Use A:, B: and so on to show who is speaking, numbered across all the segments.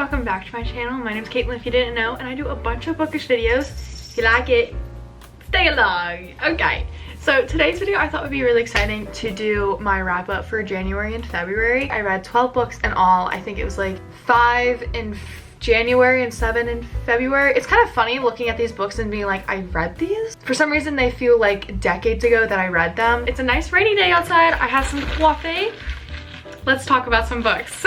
A: welcome back to my channel. My name is Caitlin, if you didn't know, and I do a bunch of bookish videos. If you like it, stay along. Okay, so today's video I thought would be really exciting to do my wrap up for January and February. I read 12 books in all. I think it was like 5 in January and 7 in February. It's kind of funny looking at these books and being like, I read these? For some reason they feel like decades ago that I read them. It's a nice rainy day outside. I have some coffee. Let's talk about some books.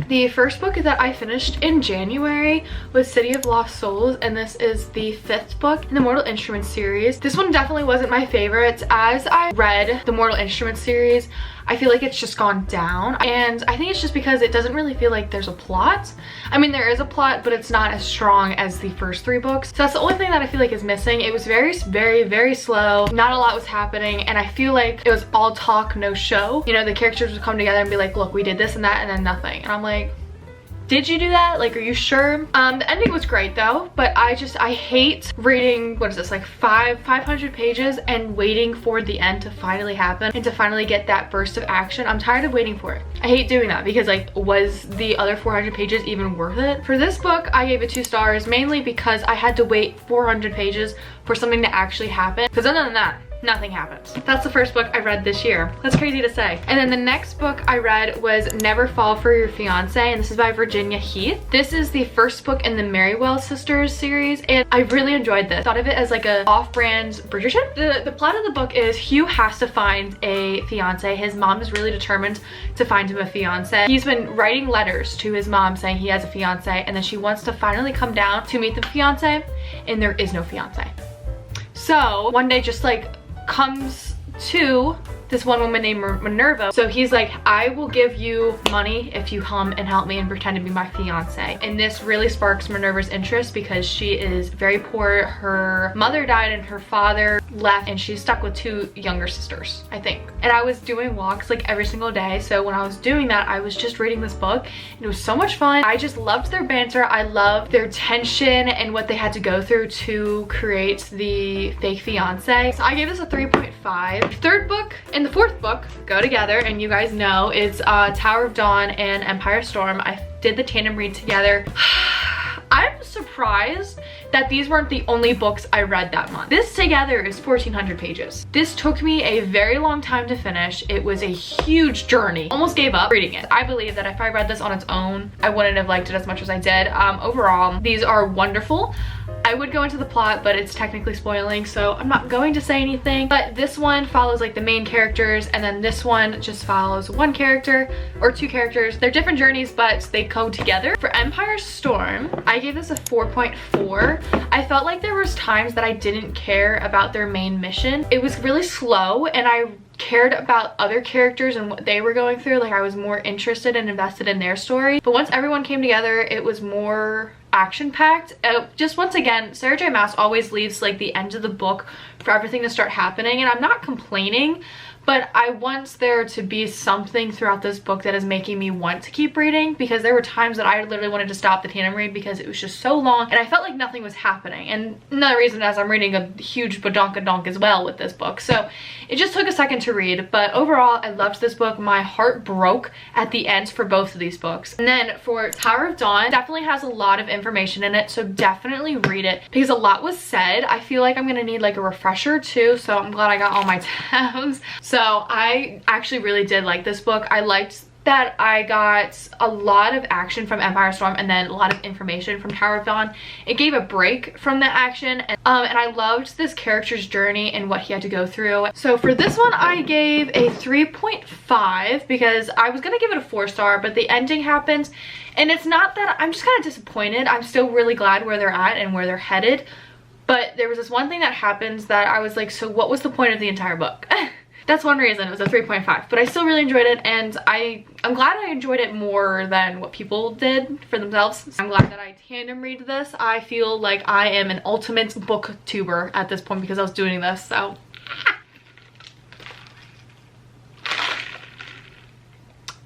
A: The first book that I finished in January was City of Lost Souls, and this is the 5th book in the Mortal Instruments series. This one definitely wasn't my favorite. As I read the Mortal Instruments series, I feel like it's just gone down, and I think it's just because it doesn't really feel like there's a plot. I mean, there is a plot, but it's not as strong as the first 3 books. So that's the only thing that I feel like is missing. It was very slow. Not a lot was happening, and I feel like it was all talk, no show. You know, the characters would come together and be like, look, we did this and that, and then nothing. And I'm like, did you do that? Like, are you sure? The ending was great though, but I hate reading, what is this, like 500 pages and waiting for the end to finally happen and to finally get that burst of action. I'm tired of waiting for it. I hate doing that because, like, was the other 400 pages even worth it? For this book, I gave it 2 stars, mainly because I had to wait 400 pages for something to actually happen. Because other than that, nothing happens. That's the first book I read this year. That's crazy to say. And then the next book I read was Never Fall for Your Fiance, and this is by Virginia Heath. This is the first book in the Merriwell Sisters series, and I really enjoyed this. Thought of it as like a off-brand Bridgerton. The plot of the book is Hugh has to find a fiance. His mom is really determined to find him a fiance. He's been writing letters to his mom saying he has a fiance, and then she wants to finally come down to meet the fiance, and there is no fiance. So one day just like comes to this one woman named Minerva. So he's like, I will give you money if you come and help me and pretend to be my fiance. And this really sparks Minerva's interest because she is very poor. Her mother died and her father left, and she's stuck with 2 younger sisters, I think. And I was doing walks like every single day. So when I was doing that, I was just reading this book, and it was so much fun. I just loved their banter. I loved their tension and what they had to go through to create the fake fiance. So I gave this a 3.5. The third book and the 4th book go together, and you guys know it's Tower of Dawn and Empire Storm. I did the tandem read together. I'm surprised that these weren't the only books I read that month. This together is 1,400 pages. This took me a very long time to finish. It was a huge journey. Almost gave up reading it. I believe that if I read this on its own, I wouldn't have liked it as much as I did. Overall, these are wonderful. I would go into the plot, but it's technically spoiling, so I'm not going to say anything. But this one follows like the main characters, and then this one just follows one character or 2 characters. They're different journeys, but they go together. For Empire Storm, I gave this a 4.4. I felt like there was times that I didn't care about their main mission. It was really slow, and I cared about other characters and what they were going through. Like, I was more interested and invested in their story. But once everyone came together, it was more action-packed. Just once again, Sarah J. Maas always leaves like the end of the book for everything to start happening, and I'm not complaining, but I want there to be something throughout this book that is making me want to keep reading, because there were times that I literally wanted to stop the tandem read because it was just so long and I felt like nothing was happening. And another reason is I'm reading a huge badonkadonk as well with this book, so it just took a second to read. But overall, I loved this book. My heart broke at the end for both of these books. And then for Tower of Dawn, definitely has a lot of information in it, so definitely read it because a lot was said. I feel like I'm gonna need like a refresher too, so I'm glad I got all my tabs. So I actually really did like this book. I liked that I got a lot of action from Empire Storm and then a lot of information from Tower of Dawn. It gave a break from the action, and I loved this character's journey and what he had to go through. So for this one, I gave a 3.5 because I was gonna give it a 4-star, but the ending happened, and it's not that I'm just kind of disappointed. I'm still really glad where they're at and where they're headed, but there was this one thing that happens that I was like, so what was the point of the entire book? That's one reason it was a 3.5, but I still really enjoyed it, and I'm glad I enjoyed it more than what people did for themselves. I'm glad that I tandem read this. I feel like I am an ultimate booktuber at this point because I was doing this, so.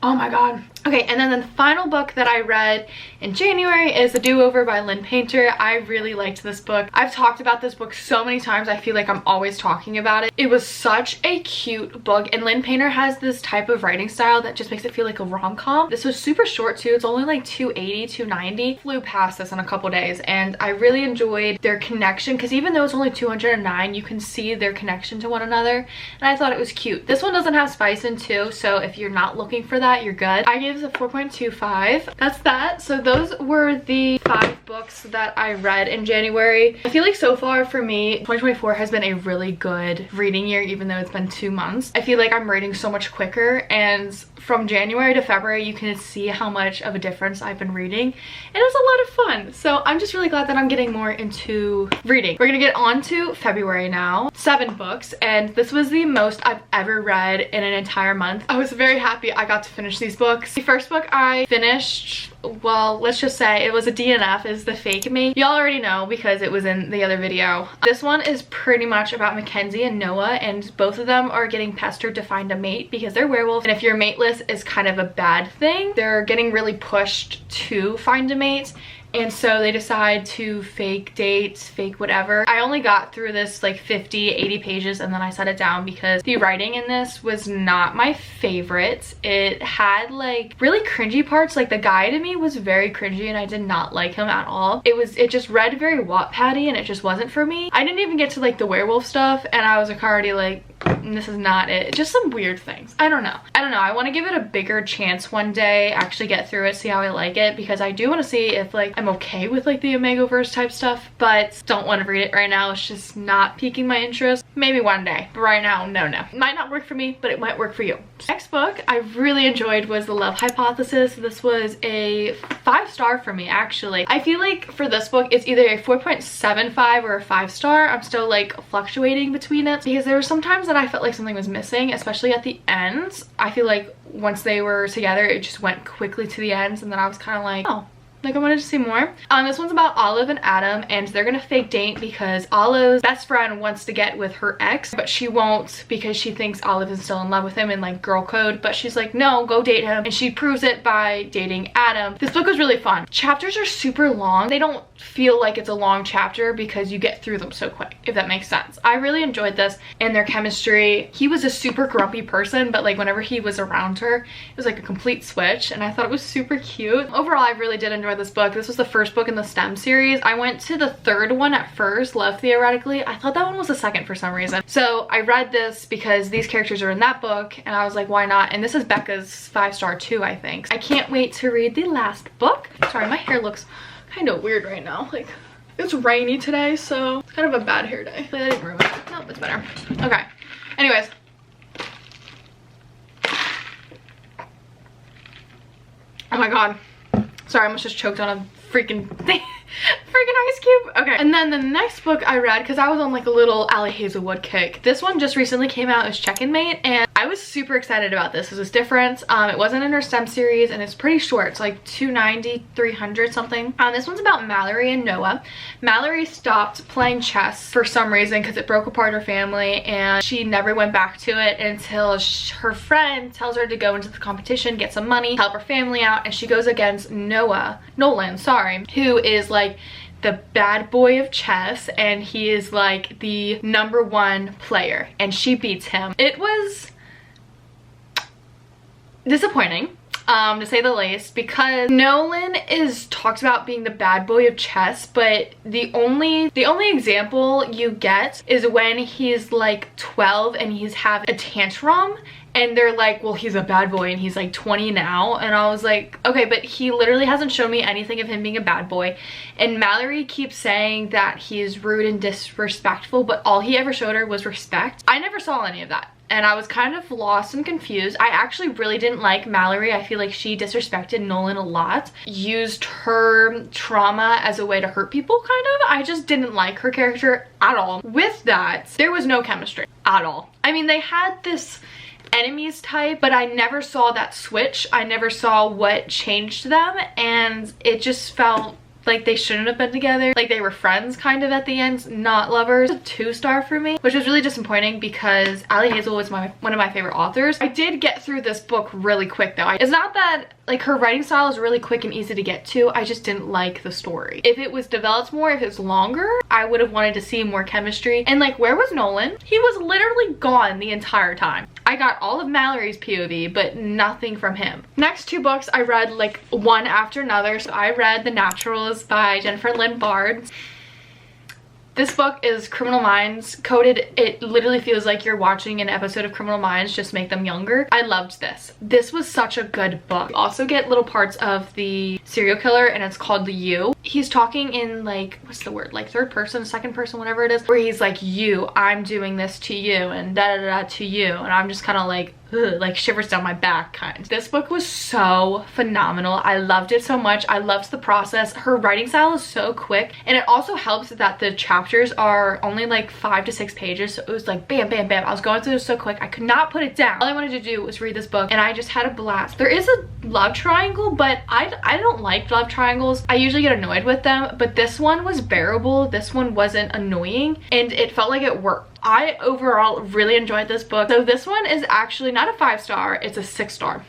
A: Oh my god, Okay, and then the final book that I read in January is The Do-Over by Lynn Painter. I really liked this book. I've talked about this book so many times. I feel like I'm always talking about it. It was such a cute book, and Lynn Painter has this type of writing style that just makes it feel like a rom-com. This was super short too. It's only like 280, 290. Flew past this in a couple days, and I really enjoyed their connection because even though it's only 209, you can see their connection to one another, and I thought it was cute. This one doesn't have spice in too, so if you're not looking for that, you're good. I gave this a 4.25. That's that. So those were the 5 books that I read in January. I feel like so far for me, 2024 has been a really good reading year, even though it's been 2 months. I feel like I'm reading so much quicker, and from January to February, you can see how much of a difference I've been reading, and it was a lot of fun. So I'm just really glad that I'm getting more into reading. We're gonna get on to February now. 7 books, and this was the most I've ever read in an entire month. I was very happy I got to finish these books. The first book I finished, well, let's just say it was a DNF, is The Fake Mate. Y'all already know because it was in the other video. This one is pretty much about Mackenzie and Noah, and both of them are getting pestered to find a mate because they're werewolves, and if you're mateless is kind of a bad thing. They're getting really pushed to find a mate, and so they decide to fake dates, fake whatever. I only got through this like 50, 80 pages, and then I set it down because the writing in this was not my favorite. It had like really cringy parts. Like the guy to me was very cringy, and I did not like him at all. It just read very Wattpad-y, and it just wasn't for me. I didn't even get to like the werewolf stuff, and I was like already like, this is not it. Just some weird things. I don't know. I want to give it a bigger chance one day, actually get through it, see how I like it, because I do want to see if like I'm okay with like the Omegaverse type stuff, but don't want to read it right now. It's just not piquing my interest. Maybe one day, but right now, no. It might not work for me, but it might work for you. Next book I really enjoyed was The Love Hypothesis. This was a 5-star for me, actually. I feel like for this book, it's either a 4.75 or a 5-star. I'm still like fluctuating between it because there were some times that I felt like something was missing, especially at the ends. I feel like once they were together, it just went quickly to the ends, and then I was kind of like, oh, like I wanted to see more. This one's about Olive and Adam, and they're gonna fake date because Olive's best friend wants to get with her ex, but she won't because she thinks Olive is still in love with him in like girl code, but she's like, no, go date him, and she proves it by dating Adam. This book was really fun. Chapters are super long. They don't feel like it's a long chapter because you get through them so quick, if that makes sense. I really enjoyed this and their chemistry. He was a super grumpy person, but like whenever he was around her, it was like a complete switch, and I thought it was super cute. Overall, I really did enjoy this book. This was the first book in the STEM series. I went to the 3rd one at first, Love Theoretically. I thought that one was the 2nd for some reason. So I read this because these characters are in that book, and I was like, why not? And this is Becca's 5-star too, I think. I can't wait to read the last book. Sorry, my hair looks kind of weird right now. Like, it's rainy today, so it's kind of a bad hair day. But I didn't ruin it. No, it's better. Okay. Anyways. Oh my god. Sorry, I almost just choked on a freaking thing. Freaking ice cube. Okay, and then the next book I read, because I was on like a little Allie Hazelwood kick, this one just recently came out, is Checkin, and I was super excited about this. This was different. It wasn't in her STEM series, and it's pretty short. It's like 290, 300 something. This one's about Mallory and Noah. Mallory stopped playing chess for some reason because it broke apart her family, and she never went back to it until her friend tells her to go into the competition, get some money, help her family out, and she goes against Nolan, sorry, who is like the bad boy of chess, and he is like the #1 player, and she beats him. It was disappointing, to say the least, because Nolan is talked about being the bad boy of chess, but the only example you get is when he's like 12 and he's having a tantrum, and they're like, well, he's a bad boy and he's like 20 now. And I was like, okay, but he literally hasn't shown me anything of him being a bad boy. And Mallory keeps saying that he is rude and disrespectful, but all he ever showed her was respect. I never saw any of that, and I was kind of lost and confused. I actually really didn't like Mallory. I feel like she disrespected Nolan a lot, used her trauma as a way to hurt people, kind of. I just didn't like her character at all. With that, there was no chemistry at all. I mean, they had this enemies type, but I never saw that switch. I never saw what changed them, and it just felt Like, they shouldn't have been together. Like, they were friends kind of at the end, not lovers. A 2-star for me, which was really disappointing because Ali Hazel was one of my favorite authors. I did get through this book really quick though. It's not that like her writing style is really quick and easy to get to, I just didn't like the story. If it was developed more, if it was longer, I would have wanted to see more chemistry. And like, where was Nolan? He was literally gone the entire time. I got all of Mallory's POV, but nothing from him. Next 2 books I read like one after another. So I read The Naturals by Jennifer Lynn Bard. This book is Criminal Minds coded. It literally feels like you're watching an episode of Criminal Minds, just make them younger. I loved this. This was such a good book. You also get little parts of the serial killer, and it's called The You. He's talking in like, what's the word? Like 3rd person, 2nd person, whatever it is, where he's like, you, I'm doing this to you, and da da da to you. And I'm just kind of like, ugh, like shivers down my back kind. This book was so phenomenal. I loved it so much. I loved the process. Her writing style is so quick, and it also helps that the chapters are only like 5 to 6 pages, so it was like bam bam bam. I was going through this so quick, I could not put it down. All I wanted to do was read this book, and I just had a blast. There is a love triangle, but I don't like love triangles. I usually get annoyed with them, but this one was bearable. This one wasn't annoying, and it felt like it worked. I overall really enjoyed this book. So this one is actually not a 5-star, it's a 6-star.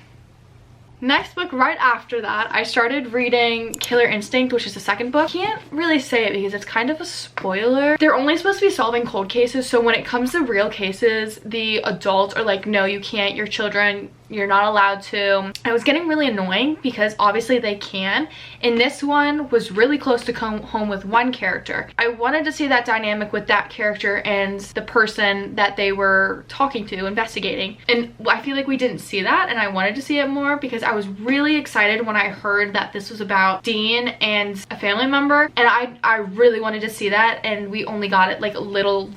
A: Next book right after that, I started reading Killer Instinct, which is the 2nd book. Can't really say it because it's kind of a spoiler. They're only supposed to be solving cold cases, so when it comes to real cases, the adults are like, no, you can't, your children, you're not allowed to. I was getting really annoying because obviously they can, and this one was really close to come home with one character. I wanted to see that dynamic with that character and the person that they were talking to, investigating, and I feel like we didn't see that, and I wanted to see it more because I was really excited when I heard that this was about Dean and a family member, and I really wanted to see that, and we only got it like a little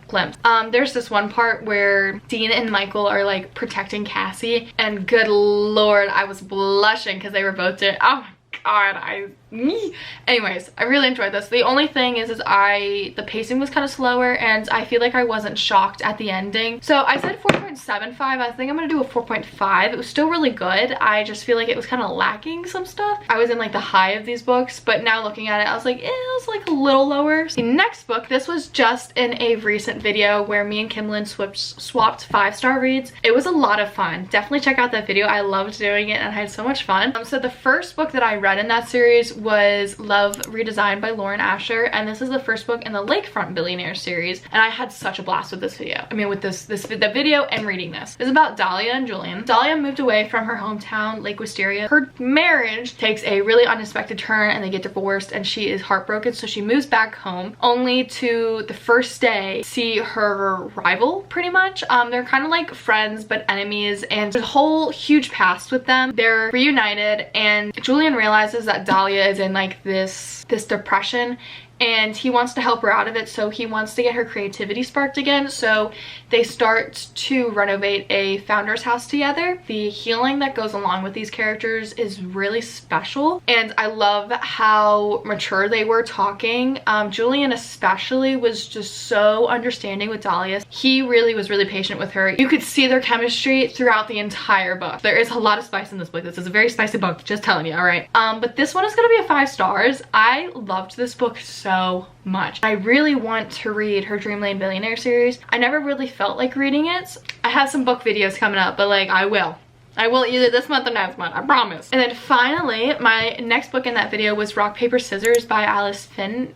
A: glimpse. There's this one part where Dean and Michael are like protecting Cassie, and good lord, I was blushing because they were both doing, oh my god, anyways, I really enjoyed this. The only thing is the pacing was kind of slower, and I feel like I wasn't shocked at the ending. So I said 4.75. I think I'm gonna do a 4.5. It was still really good. I just feel like it was kind of lacking some stuff. I was in like the high of these books, but now looking at it, I was like, it was like a little lower. The next book, this was just in a recent video where me and Kimlin swapped 5-star reads. It was a lot of fun. Definitely check out that video. I loved doing it and I had so much fun. So the first book that I read in that series was Love Redesigned by Lauren Asher, and this is the first book in the Lakefront Billionaire series, and I had such a blast with this video. I mean, with the video and reading this. It's about Dahlia and Julian. Dahlia moved away from her hometown, Lake Wisteria. Her marriage takes a really unexpected turn and they get divorced, and she is heartbroken, so she moves back home, only to the first day see her rival, pretty much. They're kind of like friends but enemies, and there's a whole huge past with them. They're reunited, and Julian realizes that Dahlia is in like this depression, and he wants to help her out of it, so he wants to get her creativity sparked again. So they start to renovate a founder's house together. The healing that goes along with these characters is really special, and I love how mature they were talking. Julian especially was just so understanding with Dahlia. He really was really patient with her. You could see their chemistry throughout the entire book. There is a lot of spice in this book. This is a very spicy book, just telling you, all right? But this one is gonna be a 5 stars. I loved this book so much. I really want to read her Dream Lane Billionaire series. I never really felt like reading it. I have some book videos coming up, but like I will either this month or next month, I promise. And then finally, my next book in that video was Rock Paper Scissors by Alice Finney?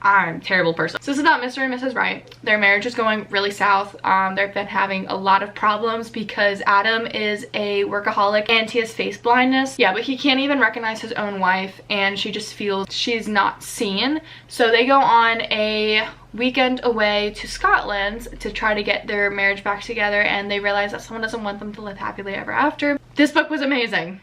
A: I'm a terrible person. So this is about Mr. and Mrs. Wright. Their marriage is going really south. They've been having a lot of problems because Adam is a workaholic and he has face blindness. Yeah, but he can't even recognize his own wife, and she just feels she's not seen. So they go on a weekend away to Scotland to try to get their marriage back together, and they realize that someone doesn't want them to live happily ever after. This book was amazing.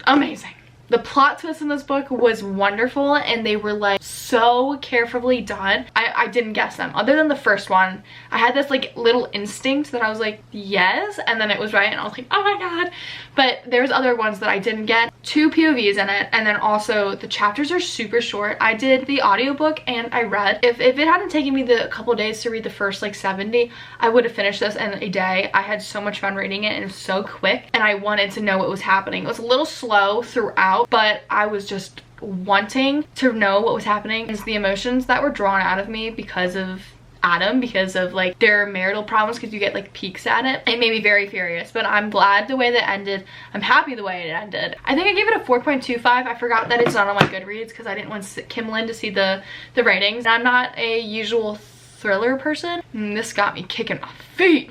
A: Amazing. The plot twist in this book was wonderful, and they were like so carefully done. I but I didn't guess them. Other than the first one, I had this like little instinct that I was like, yes, and then it was right, and I was like, oh my god. But there's other ones that I didn't get. 2 POVs in it, and then also the chapters are super short. I did the audiobook and I read. If it hadn't taken me the couple days to read the first like 70, I would have finished this in a day. I had so much fun reading it, and it was so quick, and I wanted to know what was happening. It was a little slow throughout, but I was just wanting to know what was happening. It's the emotions that were drawn out of me because of Adam, because of like their marital problems, because you get like peeks at it. It made me very furious, but I'm glad the way that ended. I'm happy the way it ended. I think I gave it a 4.25. I forgot that it's not on my Goodreads because I didn't want Kimlin to see the ratings. I'm not a usual thriller person. This got me kicking my feet.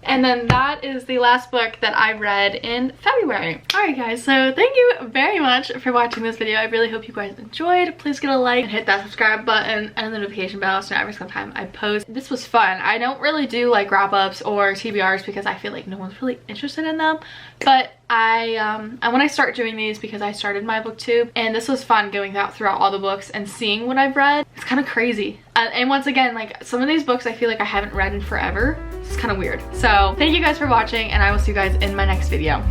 A: And then that is the last book that I read in February. Alright guys, so thank you very much for watching this video. I really hope you guys enjoyed. Please get a like and hit that subscribe button and the notification bell so every single time I post. This was fun. I don't really do like wrap-ups or TBRs because I feel like no one's really interested in them. But I want to start doing these because I started my booktube, and this was fun going throughout all the books and seeing what I've read. It's kind of crazy. And once again, like some of these books I feel like I haven't read in forever. It's kind of weird. So thank you guys for watching, and I will see you guys in my next video.